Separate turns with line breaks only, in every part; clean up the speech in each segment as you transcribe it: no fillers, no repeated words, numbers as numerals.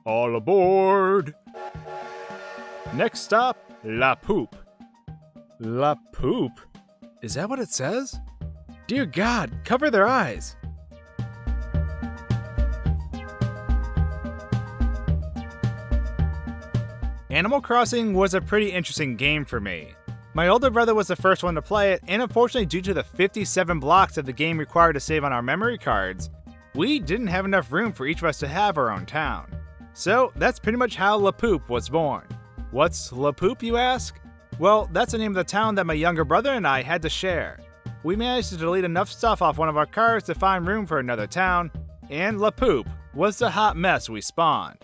All aboard! Next stop, La Poupe. La Poupe? Is that what it says? Dear God, cover their eyes! Animal Crossing was a pretty interesting game for me. My older brother was the first one to play it, and unfortunately due to the 57 blocks that the game required to save on our memory cards, we didn't have enough room for each of us to have our own town. So that's pretty much how La Poupe was born. What's La Poupe, you ask? Well, that's the name of the town that my younger brother and I had to share. We managed to delete enough stuff off one of our cards to find room for another town, and La Poupe was the hot mess we spawned.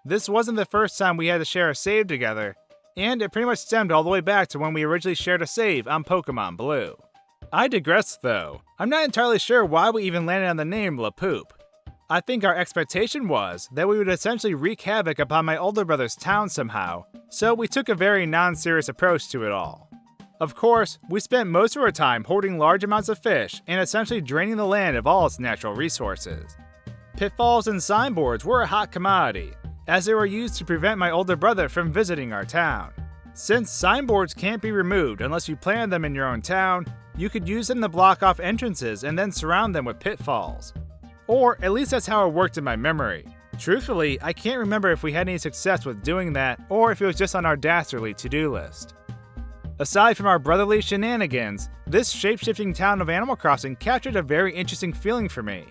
This wasn't the first time we had to share a save together, and it pretty much stemmed all the way back to when we originally shared a save on Pokemon Blue. I digress though. I'm not entirely sure why we even landed on the name La Poupe. I think our expectation was that we would essentially wreak havoc upon my older brother's town somehow, so we took a very non-serious approach to it all. Of course, we spent most of our time hoarding large amounts of fish and essentially draining the land of all its natural resources. Pitfalls and signboards were a hot commodity, as they were used to prevent my older brother from visiting our town. Since signboards can't be removed unless you plant them in your own town, you could use them to block off entrances and then surround them with pitfalls. Or at least that's how it worked in my memory. Truthfully, I can't remember if we had any success with doing that or if it was just on our dastardly to-do list. Aside from our brotherly shenanigans, this shape-shifting town of Animal Crossing captured a very interesting feeling for me.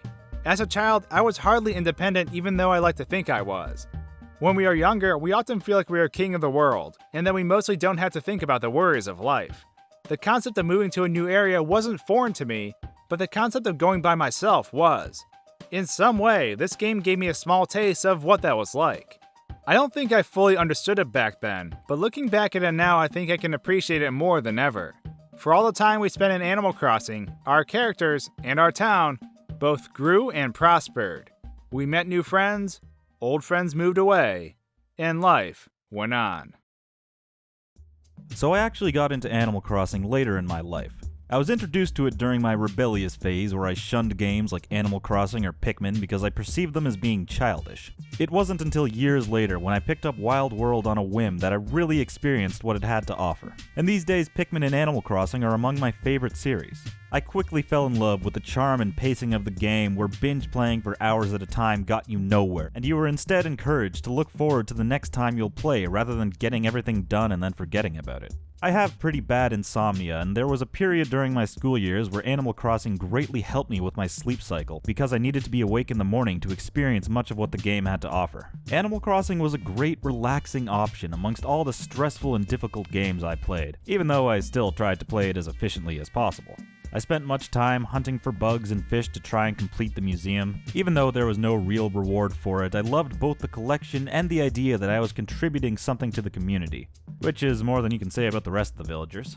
As a child, I was hardly independent even though I like to think I was. When we are younger, we often feel like we are king of the world, and that we mostly don't have to think about the worries of life. The concept of moving to a new area wasn't foreign to me, but the concept of going by myself was. In some way, this game gave me a small taste of what that was like. I don't think I fully understood it back then, but looking back at it now, I think I can appreciate it more than ever. For all the time we spent in Animal Crossing, our characters and our town both grew and prospered. We met new friends, old friends moved away, and life went on.
So I actually got into Animal Crossing later in my life. I was introduced to it during my rebellious phase where I shunned games like Animal Crossing or Pikmin because I perceived them as being childish. It wasn't until years later when I picked up Wild World on a whim that I really experienced what it had to offer. And these days Pikmin and Animal Crossing are among my favorite series. I quickly fell in love with the charm and pacing of the game where binge playing for hours at a time got you nowhere, and you were instead encouraged to look forward to the next time you'll play rather than getting everything done and then forgetting about it. I have pretty bad insomnia, and there was a period during my school years where Animal Crossing greatly helped me with my sleep cycle because I needed to be awake in the morning to experience much of what the game had to offer. Animal Crossing was a great relaxing option amongst all the stressful and difficult games I played, even though I still tried to play it as efficiently as possible. I spent much time hunting for bugs and fish to try and complete the museum. Even though there was no real reward for it, I loved both the collection and the idea that I was contributing something to the community, which is more than you can say about the rest of the villagers.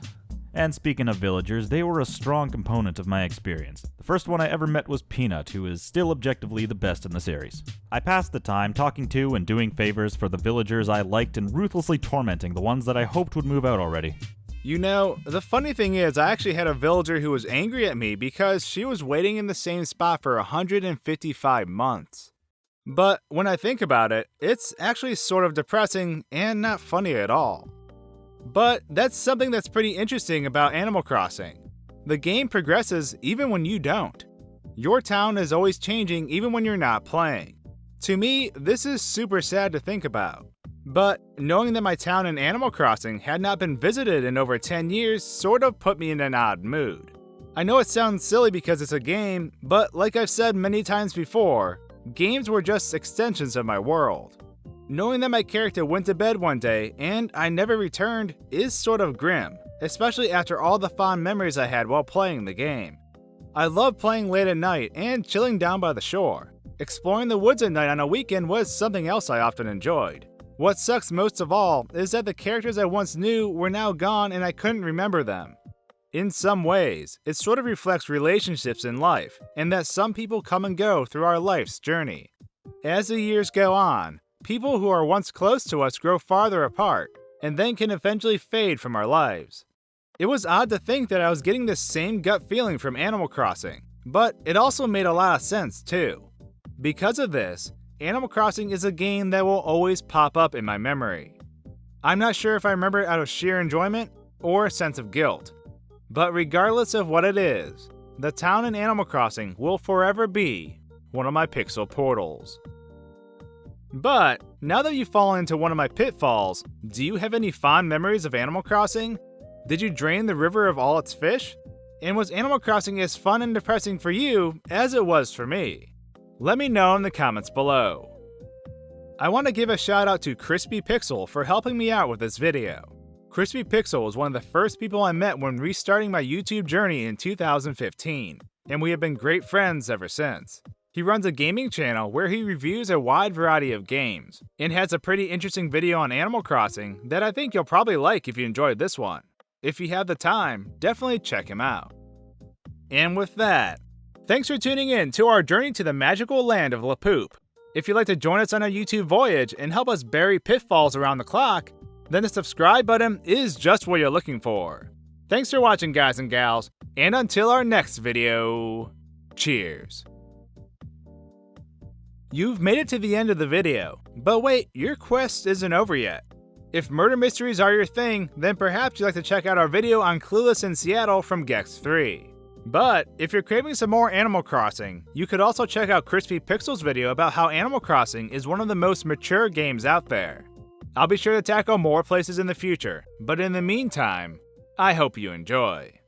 And speaking of villagers, they were a strong component of my experience. The first one I ever met was Peanut, who is still objectively the best in the series. I passed the time talking to and doing favors for the villagers I liked and ruthlessly tormenting the ones that I hoped would move out already.
You know, the funny thing is I actually had a villager who was angry at me because she was waiting in the same spot for 155 months. But when I think about it, it's actually sort of depressing and not funny at all. But that's something that's pretty interesting about Animal Crossing. The game progresses even when you don't. Your town is always changing even when you're not playing. To me, this is super sad to think about. But knowing that my town in Animal Crossing had not been visited in over 10 years sort of put me in an odd mood. I know it sounds silly because it's a game, but like I've said many times before, games were just extensions of my world. Knowing that my character went to bed one day and I never returned is sort of grim, especially after all the fond memories I had while playing the game. I love playing late at night and chilling down by the shore. Exploring the woods at night on a weekend was something else I often enjoyed. What sucks most of all is that the characters I once knew were now gone and I couldn't remember them. In some ways, it sort of reflects relationships in life, and that some people come and go through our life's journey. As the years go on, people who are once close to us grow farther apart, and then can eventually fade from our lives. It was odd to think that I was getting this same gut feeling from Animal Crossing, but it also made a lot of sense too. Because of this, Animal Crossing is a game that will always pop up in my memory. I'm not sure if I remember it out of sheer enjoyment or a sense of guilt, but regardless of what it is, the town in Animal Crossing will forever be one of my pixel portals. But now that you've fallen into one of my pitfalls, do you have any fond memories of Animal Crossing? Did you drain the river of all its fish? And was Animal Crossing as fun and depressing for you as it was for me? Let me know in the comments below. I want to give a shout out to Crispy Pixel for helping me out with this video. Crispy Pixel was one of the first people I met when restarting my YouTube journey in 2015, and we have been great friends ever since. He runs a gaming channel where he reviews a wide variety of games, and has a pretty interesting video on Animal Crossing that I think you'll probably like if you enjoyed this one. If you have the time, definitely check him out. And with that, thanks for tuning in to our journey to the magical land of La Poop. If you'd like to join us on our YouTube voyage and help us bury pitfalls around the clock, then the subscribe button is just what you're looking for. Thanks for watching, guys and gals, and until our next video, cheers. You've made it to the end of the video, but wait, your quest isn't over yet. If murder mysteries are your thing, then perhaps you'd like to check out our video on Clueless in Seattle from Gex3. But if you're craving some more Animal Crossing, you could also check out Crispy Pixel's video about how Animal Crossing is one of the most mature games out there. I'll be sure to tackle more places in the future, but in the meantime, I hope you enjoy.